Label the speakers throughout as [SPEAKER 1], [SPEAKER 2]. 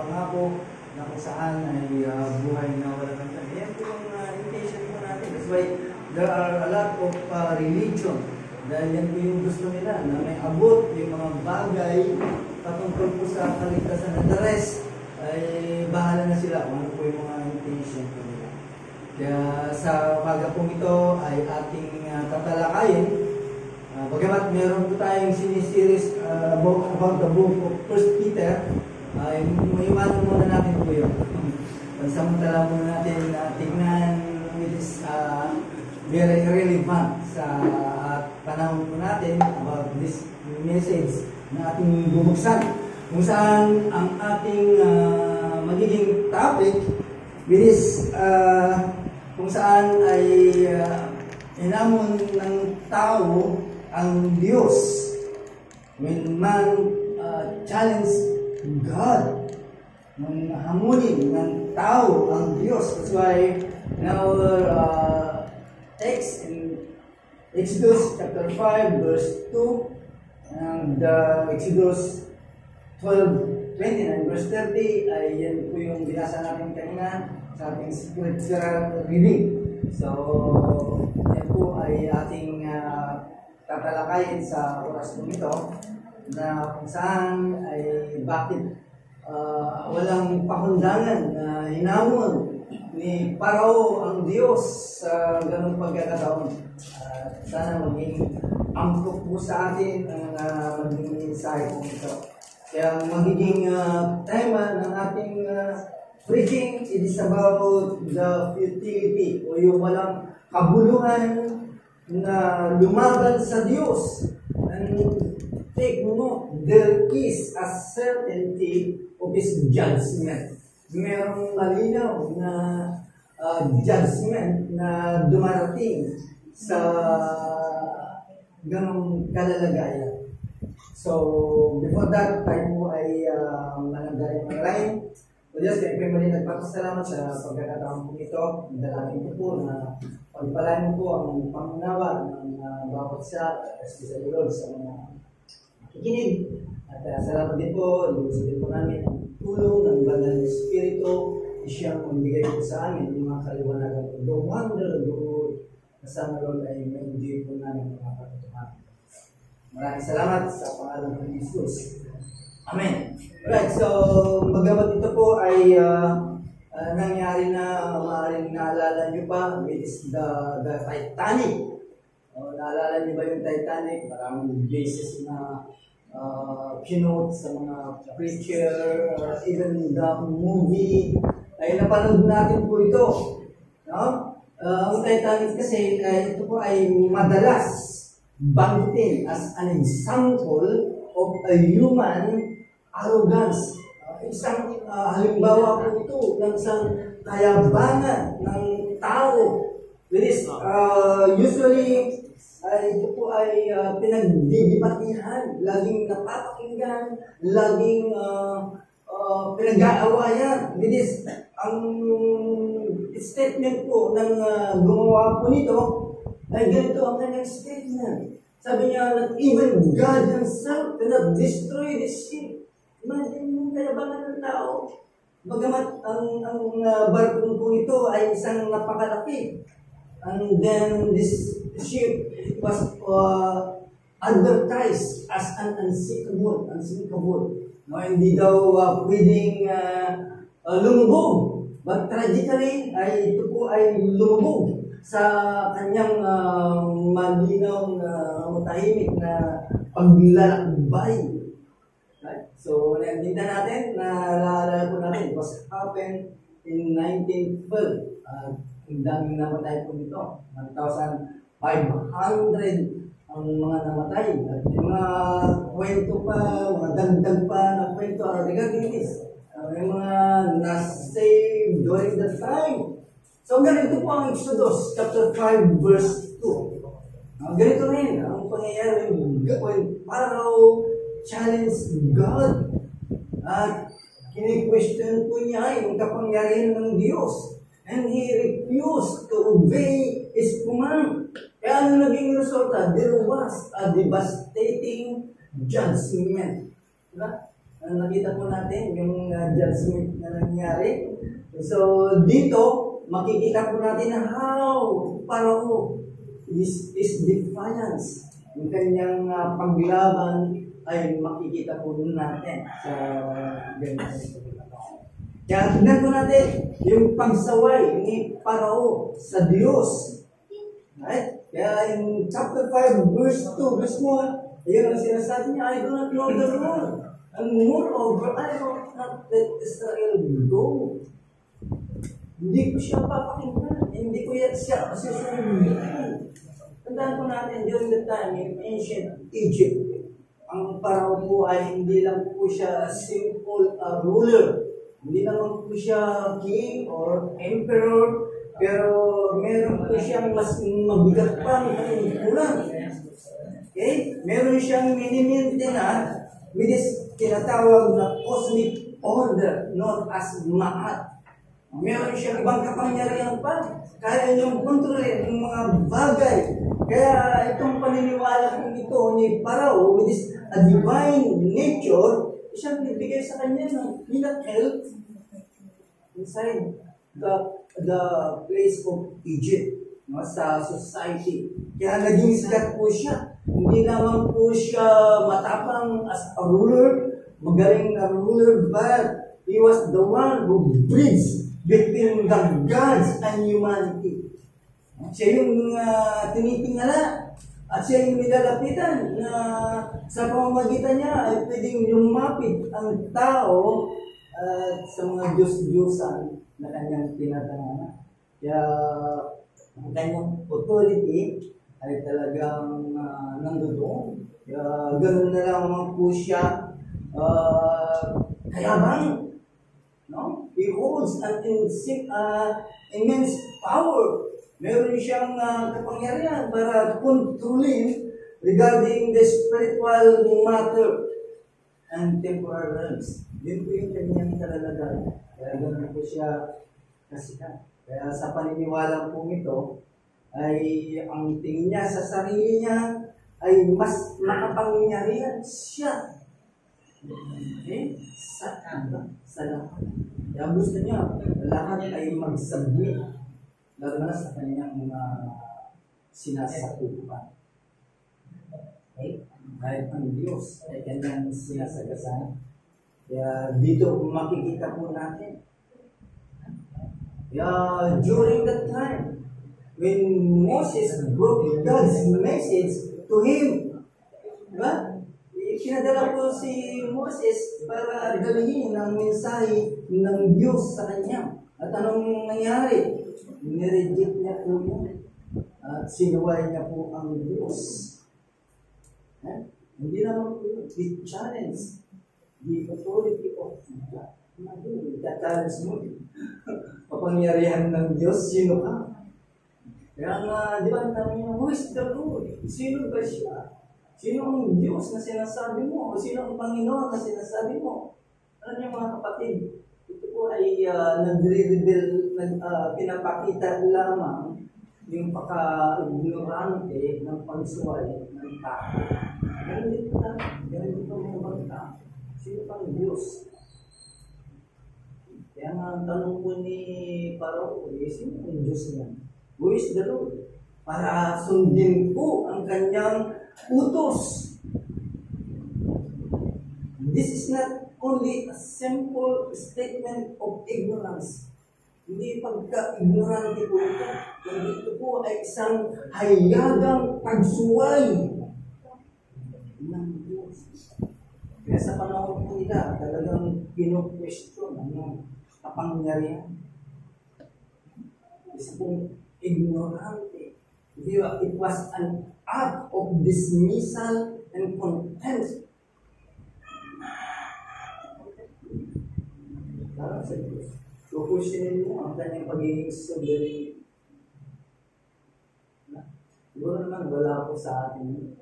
[SPEAKER 1] pangako na kung saan ay buhay na walang hanggan. Yan po yung intention po natin. That's why there are a lot of religion. Dahil yan po yung gusto nila na may abot yung mga bagay patungkol po sa kaligtasan. And the rest ay bahala na sila kung ano po yung mga intention po nila. Kaya sa umaga pong ito ay ating tatalakayin. Bagamat meron po tayong sinisiris about the book of 1 Peter, maiwanan muna natin po yun. Pansamantala muna natin tignan which is very relevant sa panahon po natin about this message na ating bubuksan. Kung saan ang ating magiging topic which is kung saan ay inamon ng tao ang Diyos when man challenge God, nung hamunin ng tao ang Diyos. That's why in our text in Exodus chapter 5 verse 2 and Exodus 12:29 verse 30 ay yan po yung binasa natin kanina sa ating scriptural reading. So yan po ay ating tatalakayin sa oras po ito na kung saan ay bakit walang pakundangan na hinamon ni Parao ang Diyos sa ganung pagkakataon. Sana maging angkop po sa atin ang maging mensahe po ito. Kaya ang magiging tema ng ating preaching, it is about the futility o yung walang kabuluhan na lumaban sa Diyos. And take note, there is a certainty of His judgment. Merong malinaw na judgment na dumarating sa ganong kalalagayan. So, before that, tayo po ay mananggaling ng line. So, Diyos, kayo po mali nagpapasalamat sa pagkakataon po ito. Dalangin ko po na pagpalain mo po ang pangunawa ng bawat isa, especially Lord, sa mga nakikinig. At salamat din po, lubusin din po namin ang tulong ng Banal na Espiritu, siyang magbigay po sa amin ng mga kaliwanagan. The wonder of the Lord, kasama Lord ay ma-enjoy po namin mga patutuhan. Maraming salamat sa pangalan ng Jesus. Amen. Alright, so magamat ito po ay nangyari na, maaaring naalala nyo pa, it is the Titanic. Naalala nyo ba yung Titanic? Maraming basis na keynote sa mga preacher, even the movie, ay napanood natin po ito. No? Ang Titanic kasi, ito po ay madalas banggitin as an example of a human arrogance. Isang halimbawa po ito ng isang kayabangan ng tao. It is usually ito po ay pinagdidibatihan, laging napapakinggan, laging pinag-aawayan. It is ang statement po ng gumawa po nito ay ganito ang kanyang statement. Sabi niya that even God Himself cannot destroy this ship. Imagine yung kayabangan ng tao. Bagamat ang barko po ito ay isang napakalaki. And then this ship was advertised as an unsinkable. No, hindi daw pwedeng lumubog. But tragically, ito po ay lumubog sa kanyang malinaw na matahimik na paglalakbay. Right? So, naintindihan natin, naalala po natin, it was happened in 1912. Ang daming namatay po nito. 1,500 ang mga namatay. At yung mga kwento pa, mga dagdag pa na kwento regarding this. Yung mga na-save during that time. So, ganito po ang Exodus chapter 5 verse 2. Ganito rin ang pangyayari when Pharaoh challenged God. At kini-question po niya yung kapangyarihan ng Diyos. And he refused to obey His command. Kaya ano naging resulta? There was a devastating judgment. Diba? nakita po natin yung judgment na nangyari. So, dito, makikita po natin na how Parao is defiance. Yung kanyang paglaban ay makikita po natin sa ganito. Kaya tignan po natin yung pagsaway ni Parao sa Diyos. Right? Kaya in chapter 5, verse 2, verse 1, ayun ang sinasabi niya, I do not know the Lord. And moreover, I will not let Israel go. Hindi ko siya papakinggan. Hindi ko yan siya susunod. Tandaan po natin, during the time in ancient Egypt, ang Parao po ay hindi lang po siya simple ruler. Hindi naman po siya king or emperor, pero meron po siyang mas mabigat pa ng katipunan. Okay? Meron siyang minimintinan with this tinatawag na cosmic order known as Ma'at. Meron siyang ibang kapangyarihan pa. Kaya niyang kontrolin ng mga bagay. Kaya itong paniniwala kong ito ni Parao with this a divine nature, siyang bibigay sa kanya ng miracle inside the place of Egypt, no, sa society. Kaya naging sikat po siya. Hindi naman po siya matapang as a ruler, magaling na ruler, but he was the one who bridged between the gods and humanity. Siya yung tinitingala at siya yung nilalapitan na sa pamamagitan niya ay pwedeng lumapit ang tao sa mga Diyos-Diyosan na kanyang tinatanganan. Kaya ang kanyang authority ay talagang nandoon. Kaya ganoon na lang po siya kayabang. No? He holds an immense power. Meron siyang kapangyarihan para kontrolin regarding the spiritual matter and temporal realms. Yun po yung kanyang kalalagay. Kaya ganoon po siya kasikat. Kaya sa paniniwala po ito, ay ang tingin niya sa sarili niya ay mas makapangyarihan siya. Okay? Sa lahat. Kaya gusto niya, lahat ay magsabit. Lalo na sa kanyang mga sinasakupan. Okay? Kahit ang Diyos ay kanyang sinasagasan. Kaya dito makikita po natin. Kaya during that time, when Moses brought God's message to him, diba? Pinadala po si Moses para dalhin ang mensahe ng Diyos sa kanya. At anong nangyari? Nireject niya po yun. At sinuway niya po ang Diyos. Hindi naman po yun. It challenged the authority of God. Ita-challenge mo. Kapangyarihan ng Diyos, sino ka? Kaya nga, di ba, ang tanong niya, who is the Lord? Sino ba siya? Sino ang Diyos na sinasabi mo? O sino ang Panginoon na sinasabi mo? Alam niyo mga kapatid, ito po ay nagre-reveal, pinapakita lamang yung paka-ignorante ng pagsuway ng tao. Ganun dito na, ganun dito mga bangka. Sino pang Diyos? Kaya nga ang tanong po ni Parao, sino ang Diyos niya? Who is the Lord? Para sundin po ang kanyang utos. This is not only a simple statement of ignorance. Hindi pagka-ignorante po ito. Kundi ito po ay isang hayagang pagsuway ng Diyos. Kaya sa panahon po nila, talagang pino-question ang kapangyarihan. Isa pong ignorante. It was an act of dismissal and contempt. Para sa Diyos. Kukusinin mo ang kanyang pagiging sovereign. Siguro naman wala po sa atin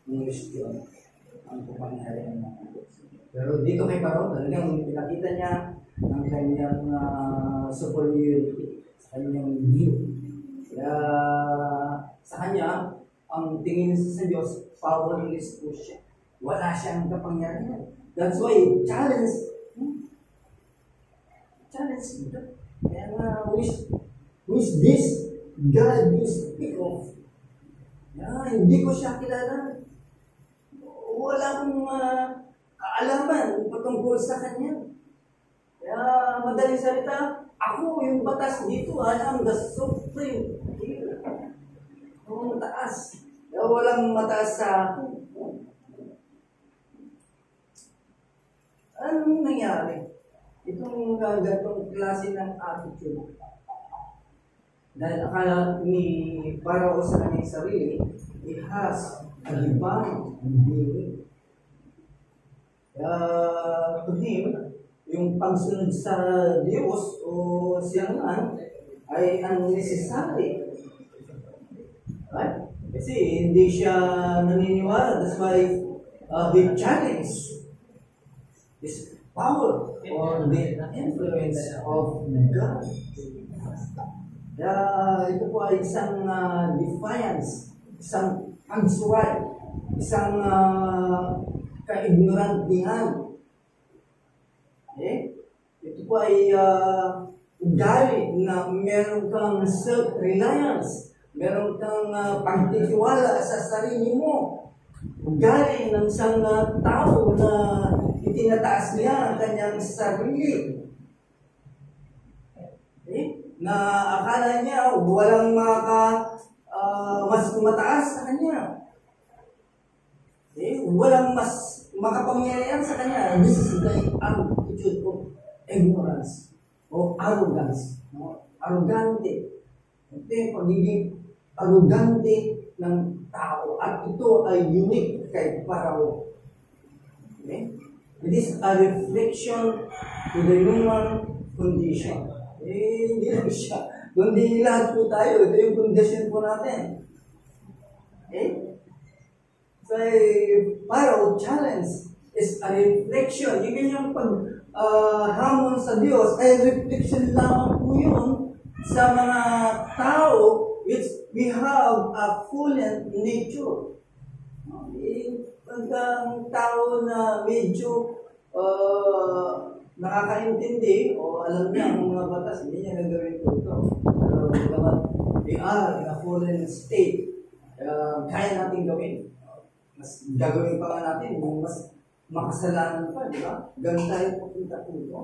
[SPEAKER 1] question ang kapangyarihan ng Diyos. Pero dito kay Parao, talagang pinakita niya ang kanyang superiority, sa kanyang view. Kaya sa kanya, ang tingin sa Diyos, powerless po siya. Wala siyang kapangyarihan. That's why challenge God. And who is this God you speak of? Hindi ko siya kilala. Wala akong kaalaman patungkol sa kanya. Kaya madaling salita, ako yung batas dito, I am the supreme here. Ang mataas. Kaya walang mataas sa akin. Anong nangyari? Itong ganitong klase ng attitude. Dahil akala ni Parao sa kanyang sarili, it has a divine being. To him, yung pagsunod sa Diyos o siyang man ay unnecessary. Right? Kasi hindi siya naniniwala. That's why he challenged his power or the influence of God. Ito po ay isang defiance, isang pagsuway, isang kaignorantihan. Ito po ay ugali na meron kang self-reliance, meron kang pagtitiwala sa sarili mo. Ugali ng isang tao na itinataas niya ang kanyang sarili. Na akala niya walang mas mataas sa kanya. Walang mas makapangyarihan sa kanya. This is the attitude of ignorance o arrogance. Arrogante. Ito yung pagiging arrogante ng tao. At ito ay unique kay Parao. Okay? It is a reflection to the human condition. Hindi lang siya. Kundi lahat po tayo. Ito yung condition po natin. Okay? So, Parao challenge is a reflection. Yung hamon sa Diyos ay reflection lamang po yun sa mga tao which we have a fallen nature. Pagka tao na medyo nakakaintindi o alam niya ang mga batas, hindi niya nagawin po ito. Pero naman, we are in a fallen state. Kaya natin gawin. Mas gagawin pa nga natin, mas makasalanan pa, di ba? Ganun tayo pupunta po ito.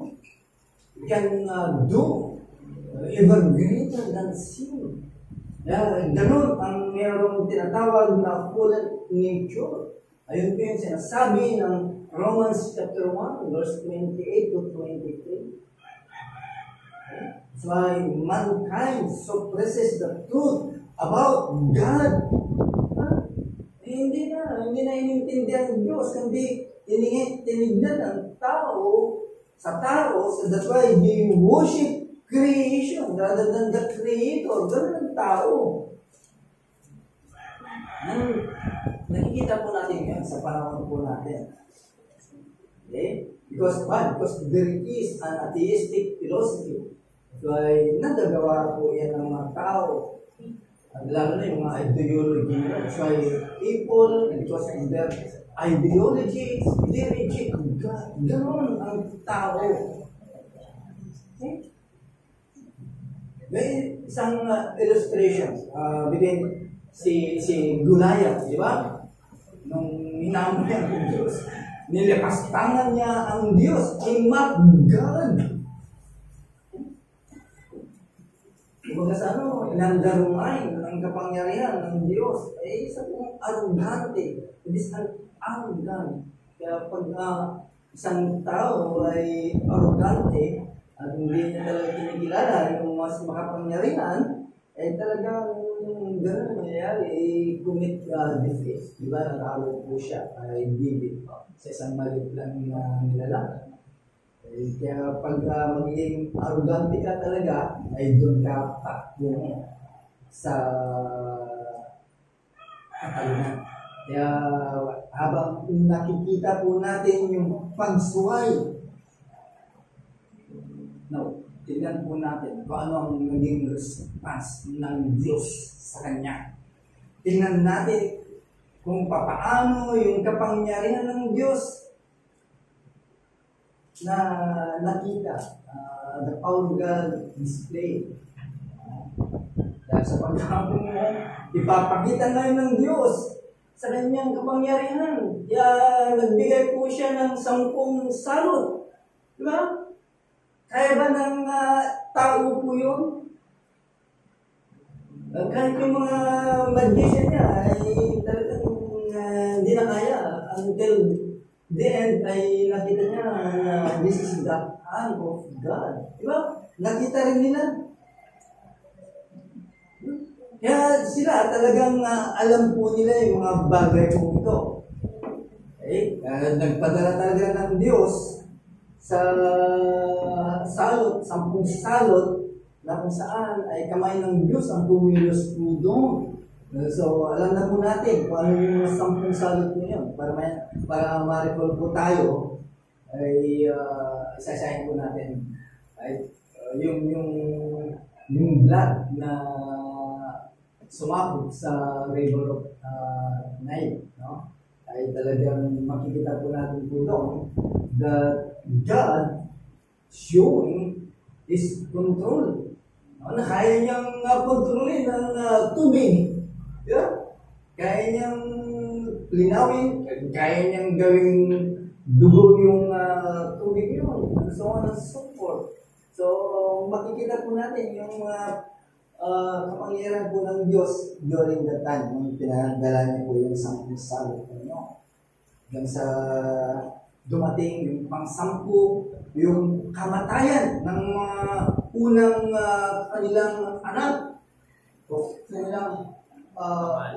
[SPEAKER 1] We can do even greater than sin. Ganun ang mayroong tinatawag na fallen nature. Ayun po yung sinasabi ng Romans chapter 1, verse 28 to 23. That's why mankind suppresses the truth about God. Hindi na inintindihan ng Diyos, hindi tinignan ng tao sa tao. So that's why they worship creation rather than the Creator. Ganun ang tao. Nakikita po natin yan sa panahon po natin. Okay? Because there is an atheistic philosophy. So ay nagagawa po yan ng mga tao. Lalo na yung mga ideology nila. So people, because of their ideologies, they reject God. Ganon ang tao. Okay? May isang illustration. Bigyan si Goliath, di ba? Nung hinamon niya ang Diyos, nilipastangan niya ang Diyos. He mocked God. Kumbaga sa inandarumay ang kapangyarihan ng Diyos. Isa pong arrogante. It is an arrogant. Kaya pag isang tao ay arrogante at hindi niya talaga kinikilala yung mas makapangyarihan, ay talagang gano'n nangyayari, commit defeat. Diba? Natalo po siya, ay bibig sa isang maliit lang na nilalang. Kaya pag magiging arrogante ka talaga, ay doon ka pakbo sa katalunan. Kaya habang nakikita po natin yung pagsuway, tignan po natin kung ano ang naging response ng Diyos sa Kanya. Tingnan natin kung paano yung kapangyarihan ng Diyos na nakita, the power of God displayed. Dahil sa pagkakapon mo, ipapakita ngayon ng Diyos sa kanyang kapangyarihan. Kaya nagbigay po siya ng 10 salot. Di ba? Kaya ba ng tao po yun? Kahit yung mga magician niya ay talagang hindi na kaya until the end ay nakita niya na this is the hand of God. Di ba? Nakita rin nila. Kaya sila talagang alam po nila yung mga bagay po ito. Okay? Nagpadala talaga ng Diyos sa salot, 10 salot, na kung saan ay kamay ng Diyos ang pumilos po doon. So, alam na po natin kung ano yung 10 salot po yun. Para ma-recall po tayo, ay isasahin po natin. Ay, yung blood na sumabog sa river of Nile, no? Ay talagang makikita po natin po doon that God showing His control. Na kaya niyang kontrolin ng tubig. Yeah? Kaya niyang linawin, kaya niyang gawing dugo yung tubig yun, and so on and so forth. So, makikita po natin yung kapangyarihan po ng Diyos during that time, nung pinagdala niya po yung 10 salot. Hanggang sa dumating yung pang-10, yung kamatayan ng unang kanilang anak, o kanilang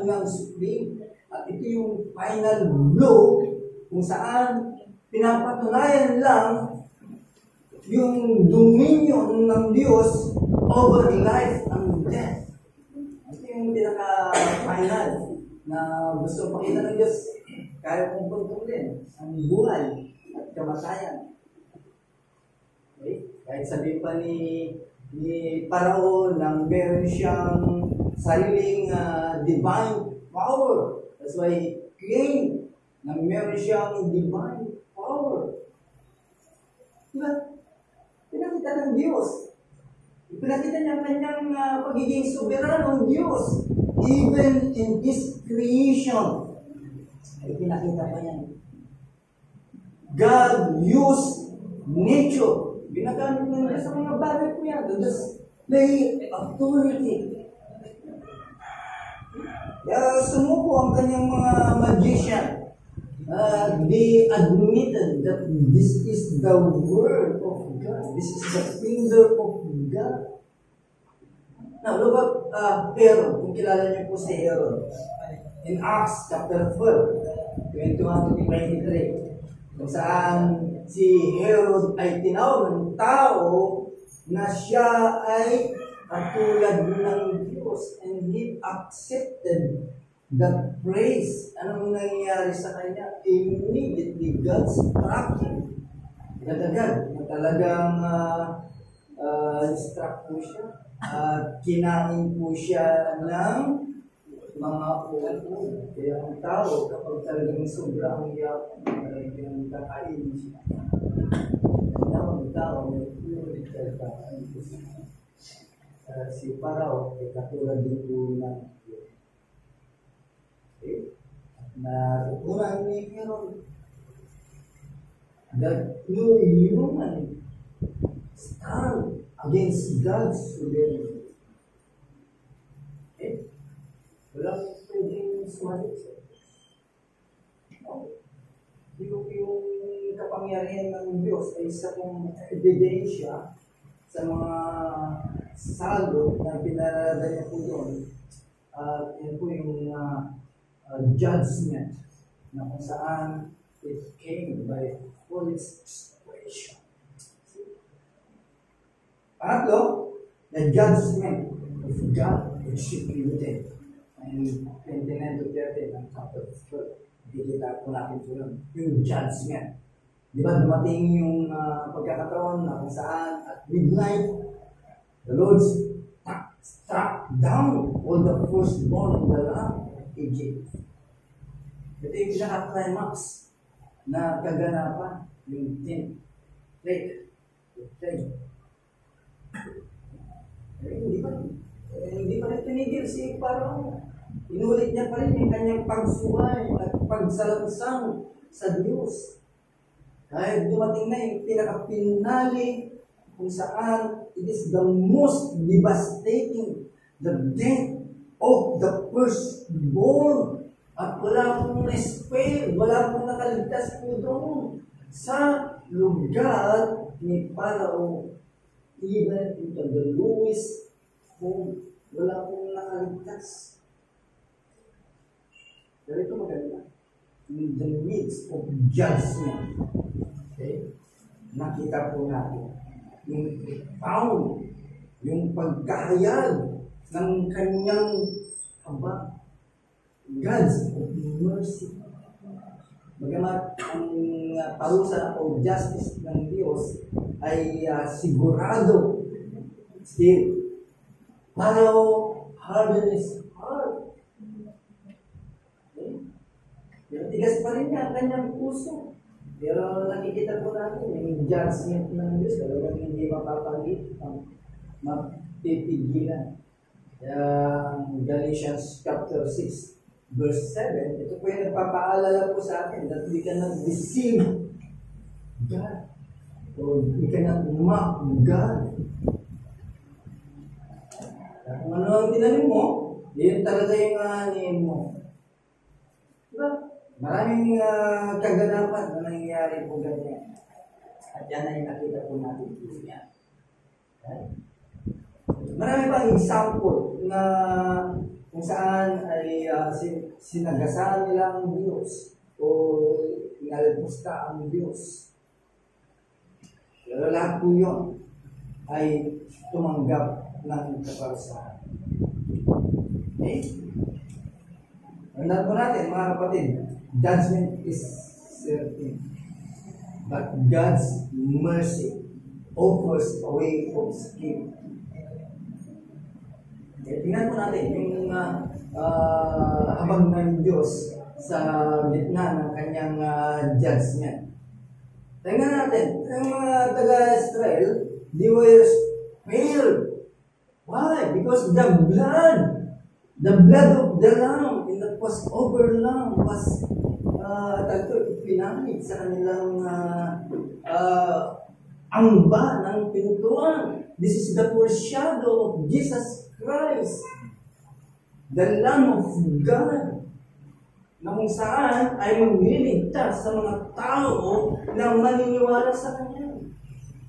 [SPEAKER 1] unang supreme. At ito yung final blow kung saan pinapatunayan lang yung dominion ng Diyos over life and death. Ito yung pinaka-final na gusto pakita ng Diyos. Kaya kong kontrolin ang buhay at kamatayan. Okay? Kahit sabihin pa ni Parao nang meron siyang sariling divine power. That's why he claimed nang meron siyang divine power. Diba? Pinakita ng Diyos. Pinakita niya kanyang pagiging soberanong Diyos. Even in His creation. Ay pinakita pa yan. God used nature. Binagamit niya sa mga bagay po yan. To display authority. Kaya sumuko ang kanyang mga magician. They admitted that this is the word of God. This is the finger of God. Now, look at Herod. Kung kilala niyo po si Herod. In Acts chapter 12, 21 to 23, kung saan si Herod ay tinawag ng tao na siya ay katulad ng Diyos, and he accepted the praise. Anong nangyayari sa kanya? Immediately God struck him. Agad-agad na talagang struck po siya. Kinain po siya ng mga ulo. Kaya ang tao, kapag talagang sobrang iyak, talagang kakainin siya. Kaya ang tao, may ulo kakainin siya. Si Parao, ay katulad din po ng okay? Na tutunan ni Herod that no human stand against God's sovereignty. Okay? Walang pwedeng sumalit sa yung kapangyarihan ng Diyos ay isa pong ebidensya sa mga salot na pinarada niya po doon. Yan po yung judgment na kung saan it came by full expression. Pangatlo, the judgment of God is secreted. And 29 to 30 ng chapter 12, dikita po natin po yun. Yung judgment. Di ba dumating yung pagkakataon na kung saan at midnight, the Lord struck down all the firstborn in the land of Egypt. Ito yung pinaka-climax na kaganapan, yung 10 Okay. Okay. Hindi pa rin tinigil si Parang. Inulit niya pa rin yung kanyang pagsuway at pagsalansang sa Diyos. Kahit dumating na yung pinakapinali kung saan it is the most devastating, the death of the firstborn. At wala pong na-spare, wala pong nakaligtas po doon sa lugar ni Parao. Even into the lowest home, wala pong nakaligtas. Pero ito maganda. In the midst of judgment, okay, nakita po natin yung found, yung pagkahayag ng kanyang God's mercy. Bagamat ang parusa o justice ng Diyos ay sigurado, still, Parao hardened his heart. Okay? Pero tigas pa rin niya ang kanyang puso. Pero nakikita po natin yung judgment ng Diyos, talagang hindi mapapagit, mapipigilan. Galatians chapter 6, verse 7, ito po yung nagpapaalala po sa atin that we cannot deceive God. Or we cannot mock God. Kung ano ang tinanim mo, yun talaga yung anin mo. Diba? Maraming kaganapan na nangyayari po ganyan. At yan ay nakita po natin po yan. Okay? Marami pang example na kung saan ay sinagasaan nila ang Diyos o inalpusta ang Diyos. Pero lahat po yun ay tumanggap ng kaparusahan. Okay? Tandaan po natin, mga kapatid, judgment is certain. But God's mercy offers a way of escape. Okay, tingnan po natin yung habang ng Diyos sa gitna ng kanyang judgment. Tingnan natin, yung mga taga-Israel, they were spared. Why? Because the blood of the Lamb in the Passover Lamb was pinamit sa kanilang angba ng pintuan. This is the foreshadow of Jesus Christ, the Lamb of God, na kung saan ay magliligtas sa mga tao na maniniwala sa Kanya,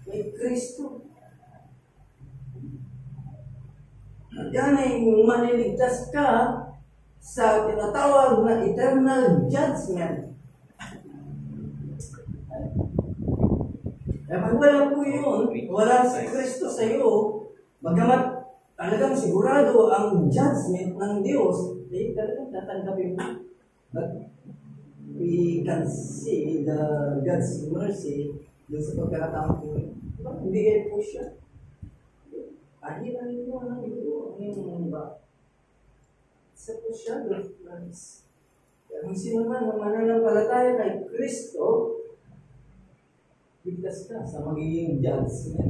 [SPEAKER 1] kay Kristo. At yan ay maliligtas ka sa tinatawag na eternal judgment. Kaya pag wala po yun, wala si Kristo sa iyo, bagamat talagang sigurado ang judgment ng Diyos, eh talagang tatanggapin mo. But we can see the God's mercy dun sa pagkakataon po. Hindi kayo po siya. Ahiran nyo ang ito. Ang ba? Sa po siya, friends. Kaya kung sino man ang mananampalataya kay Kristo, biglas ka sa magiging judge niya.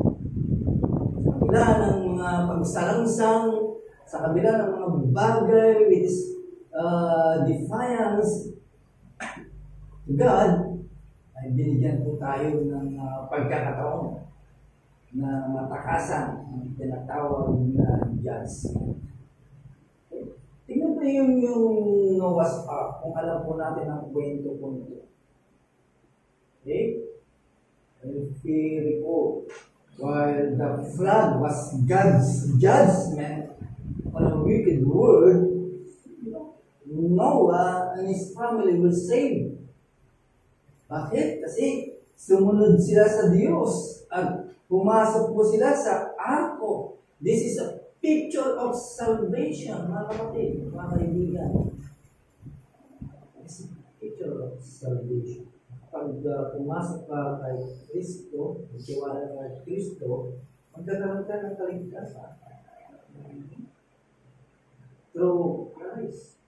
[SPEAKER 1] Sa kabila ng mga pagsalangsang, sa kabila ng mga bagay with this defiance to God, ay binigyan po tayo ng pagkakataon na matakasan ang tinatawag na judgment. Okay. Tingnan po yung Noah's Ark, kung alam po natin ang kwento po nito. Okay? If we recall, while the flood was God's judgment on a wicked world, Noah and his family were saved. Bakit? Kasi sumunod sila sa Diyos at pumasok po sila sa arko. This is a picture of salvation, mga kapatid, mga kaibigan. This is a picture of salvation. Pag pumasok ka kay Kristo, magtiwala ka kay Kristo, magkakaroon ka ng kaligtasan. Through Christ.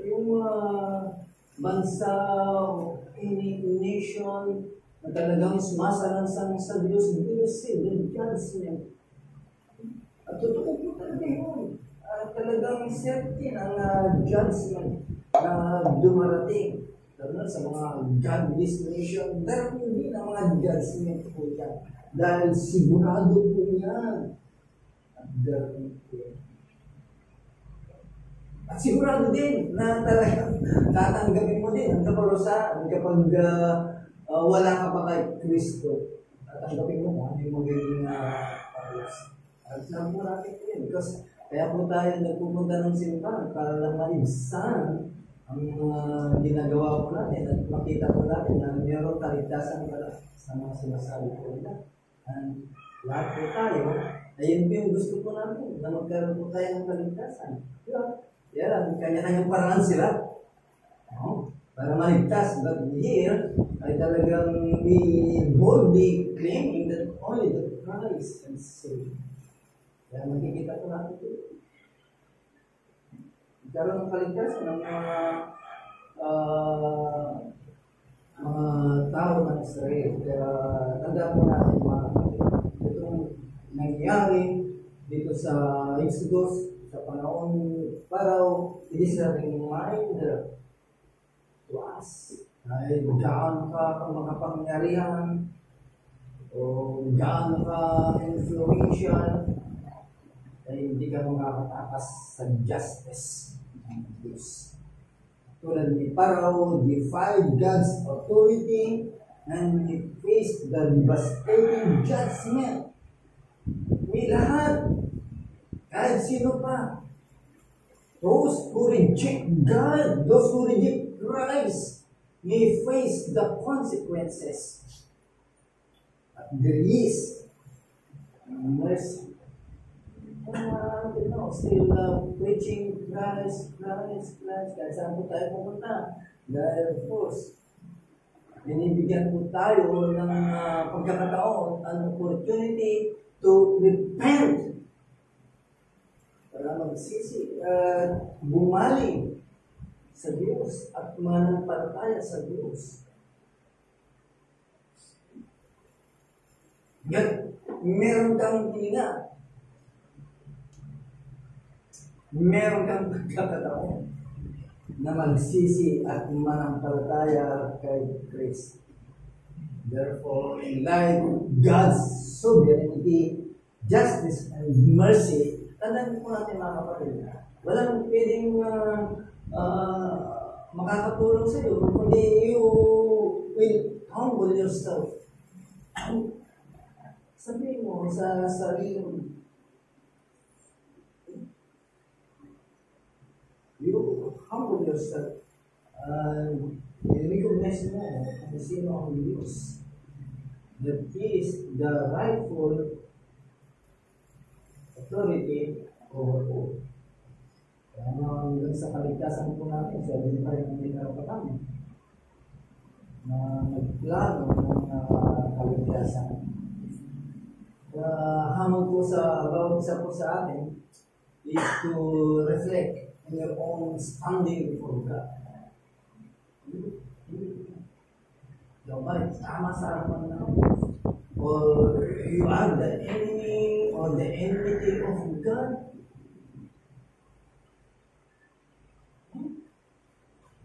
[SPEAKER 1] Yung bansa any nation na talagang sumasalangsang sa Diyos, Diyos the judgment. At totoo po talaga yun. Talagang certain ang judgment na dumarating. Lalo na sa mga godless nation, darating din ang mga judgment po yan. Dahil sigurado po yan. At darating po yan. At sigurado din na talagang tatanggapin mo din ang kaparosaan kapag wala ka pa kay Kristo. Tatanggapin mo kung ano yung magiging paras. At alam po natin yun. Because kaya po tayo nagpupunta ng simbahan para lang maibsan ang mga ginagawa po natin at makita po natin na mayroong kaligtasan pala sa mga sinasabi po nila. And lahat po tayo, ayun po yung gusto po natin na magkaroon po tayo ng kaligtasan. Yan, kanya-kanyang paraan sila. Para maligtas. But here, ay talagang we boldly claiming that only the Christ can save. Kaya makikita po natin ito. Karoon ng kaligtasan ng mga tao ng Israel. Kaya tanda po natin mga itong nangyari dito sa Exodus, sa panahon Pharaoh, it is a reminder to us ay gaano ka makapangyarihan o gaano ka influential ay hindi ka makakatakas sa justice ng Diyos. Tulad ni Pharaoh, defied God's authority and he faced the devastating judgment. May lahat, kahit sino pa. Those who reject God, those who reject Christ, may face the consequences. But there is mercy. Still preaching Christ. Kahit saan po tayo pumunta. Dahil of course, binibigyan po tayo ng pagkakataon, an opportunity to repent. Para magsisi, bumaling sa Diyos at mananampalataya sa Diyos. Yan, meron kang hininga. Meron kang pagkakataon na magsisi at manampalataya kay Christ. Therefore, in light of God's sovereignty, justice, and mercy, tandaan po natin mga kapatid, walang pwedeng makakatulong sa iyo kundi you will humble yourself. Sabihin mo sa sarili mo, you humble yourself and recognize mo kung sino ang Diyos. That is the rightful authority over all. Kaya hanggang sa kaligtasan po natin, sabi pa rin ang pinarapatan na nagplano ng kaligtasan. Hamon po sa bawat isa po sa atin is to reflect on your own standing before God. Tama sa harapan na or you are the enemy or the enmity of God.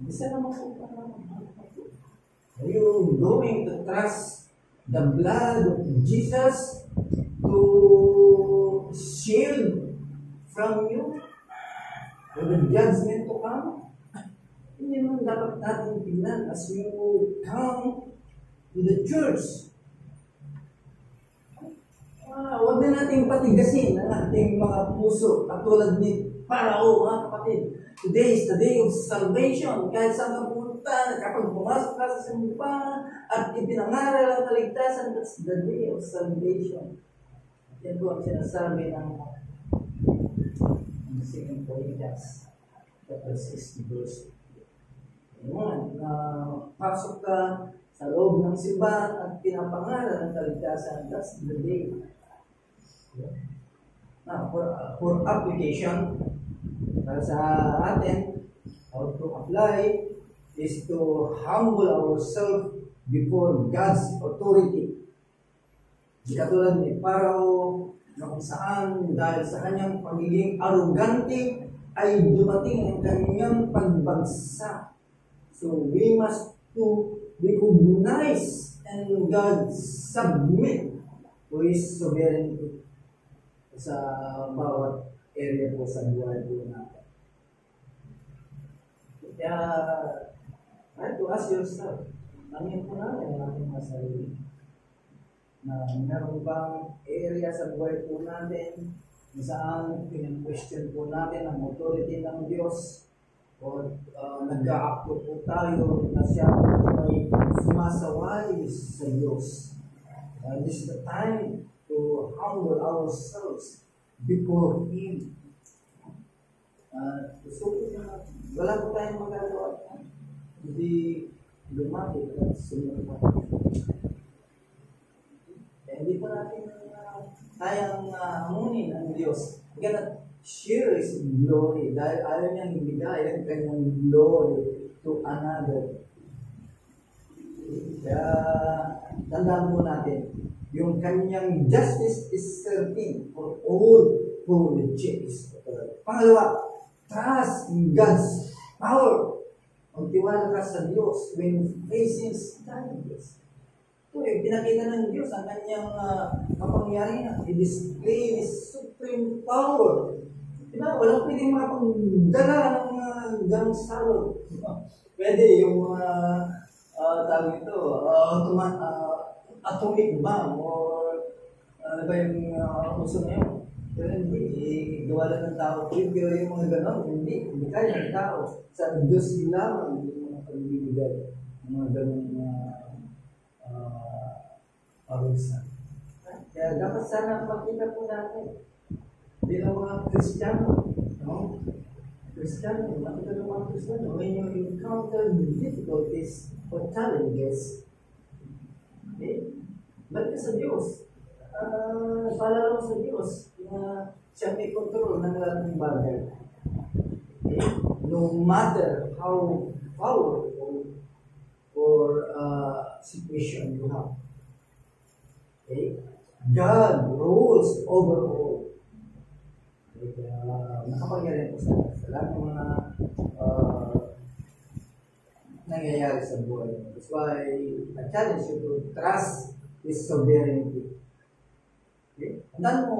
[SPEAKER 1] Bisa naman po are you going to trust the blood of Jesus to shield from you for the judgment to come? Hindi naman dapat natin tingnan as you come to the church. Huwag na natin patigasin ang ating mga puso katulad ni Pharaoh, mga kapatid. Today is the day of salvation. Kahit saan ka pumunta, kapag pumasok ka sa simbahan at ipinangaral ang kaligtasan, that's the day of salvation. Yan po ang sinasabi ng 2 Corinthians chapter 6 verse 1. Pasok ka sa loob ng simbahan at pinapangaral ang kaligtasan, that's the day. Now, for application, para sa atin, how to apply is to humble ourselves before God's authority. Di katulad ni Pharaoh na kung saan dahil sa kanyang pagiging arrogante ay dumating ang kanyang pagbagsak. So we must to recognize and God submit to His sovereignty sa bawat area po sa buhay po natin. Kaya, try to ask yourself, tanongin po natin ang ating mga sarili na meron bang area sa buhay po natin kung saan question po natin ang authority ng Diyos o nag-a-upload po tayo na siya ay sumasaway sa Diyos. This is the time to humble ourselves before Him. So, wala po tayong magagawa. Hindi lumapit at sumunod pa. Hindi pa natin kayang amunin ang Diyos. We cannot share His glory dahil ayaw niyang ibigay ang kanyang glory to another. Kaya tandaan po natin, yung kanyang justice is certain for all who reject. Pangalawa, trust in God's power. Magtiwala ka sa Diyos when facing challenges. Ito pinakita ng Diyos ang kanyang kapangyarihan. I-display His supreme power. Diba? Walang pwedeng makapagdala ng ganong salot. Pwede yung tawag ito, atomic bomb or ano ba yung uso na yun. Pero hindi, gawa lang ng tao. Pero yung mga ganon, hindi kaya ng tao. Sa Diyos lamang yung mga pagbibigay ng mga ganong parusa. Kaya dapat sana makita po natin bilang mga Kristiyano, no? Kristiyano, makita ng mga Kristiyano, when you encounter difficulties or challenges, okay? Balik ka sa Diyos. Paalala mo sa Diyos na siya may control ng lahat ng bagay. Okay? No matter how powerful or situation you have. Okay? God rules over all. Okay? Nakapangyarihan po sa lahat ng mga nangyayari sa buhay. That's why I challenge you to trust His sovereignty. Okay? Tandaan mo,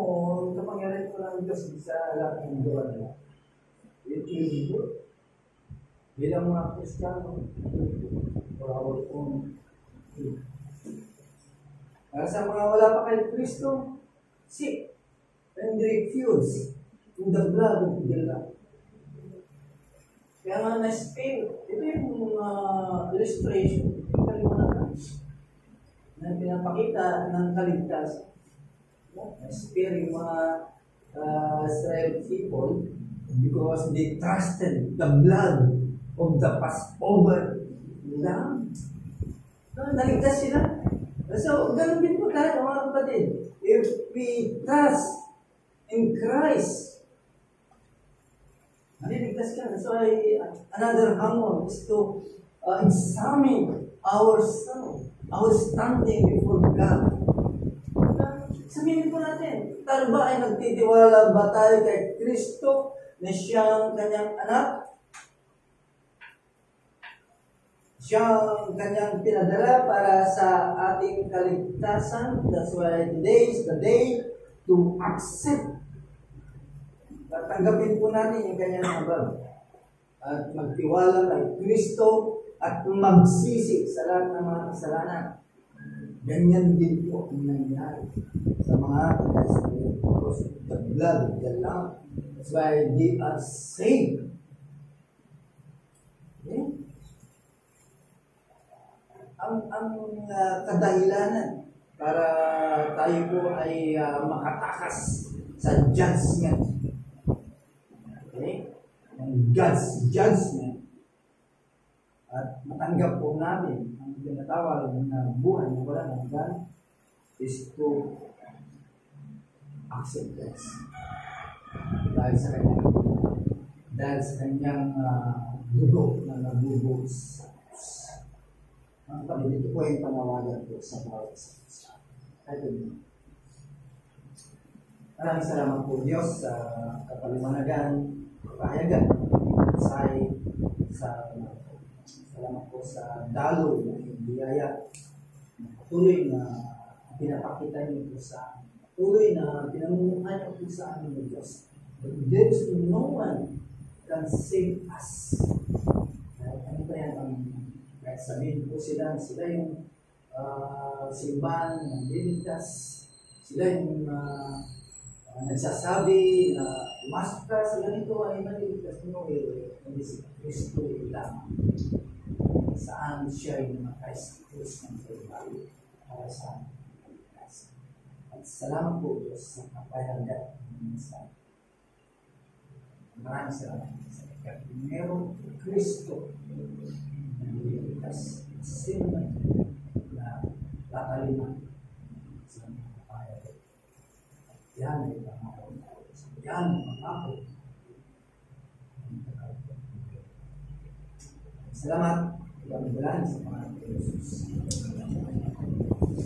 [SPEAKER 1] kapangyarihan po ng Diyos sa lahat ng gawa nila. It is good. Bilang mga Kristiyano, for our own good. Para sa mga wala pa kay Kristo, seek and refuse in the blood of the Lamb. Kaya nga na-spell, ito yung illustration, yung kalimutan na pinapakita ng kaligtasan. Na-spell yung mga Israel people because they trusted the blood of the Passover Lamb. Naligtas sila. So, ganun din po tayo, mga kapatid. If we trust in Christ, naliligtas ka. So, another hamon is to examine ourselves, our standing before God. Sabihin po natin, tayo ba ay nagtitiwala ba tayo kay Kristo na siyang kanyang anak? Siyang kanyang pinadala para sa ating kaligtasan. That's why today is the day to accept. Tanggapin po natin yung kanyang habag. At magtiwala kay Kristo at magsisi sa lahat ng mga kasalanan. Ganyan din po ang nangyari sa mga kasalanan. Because the blood of the Lamb. That's why they are saved. Okay? Ang kadahilanan para tayo po ay makatakas sa judgment. Okay? Ang God's judgment at matanggap po natin ang tinatawag na buhay na wala ng God is to accept this. Dahil sa kanyang dugo na nabubuhos Ang Panginoon, ito po ay panawagan po sa bawat isa. Maraming salamat po Diyos sa kapaliwanagan, kapahayagan, salamat po sa dalo ng biyaya, patuloy na pinapakita niyo po sa amin, patuloy na pinamumuhan niyo po sa amin ng Diyos. But there's no one can save us. Ano pa yan ang kahit sabihin po sila yung simbahan ng liligtas, sila yung nagsasabi na umasok ka sa ganito ay maliligtas mo hindi si Kristo lamang. Saan siya yung namatay sa krus ng Kalbaryo para sa amin. At salamat po Diyos sa kapayagan ng mensahe. Maraming salamat sa merong Kristo na nililigtas sino man na lataliman sa mga kapayagan. At yan ay pangako. Yan ang pangako. Salamat. Pagkabalaan sa mga Jesus.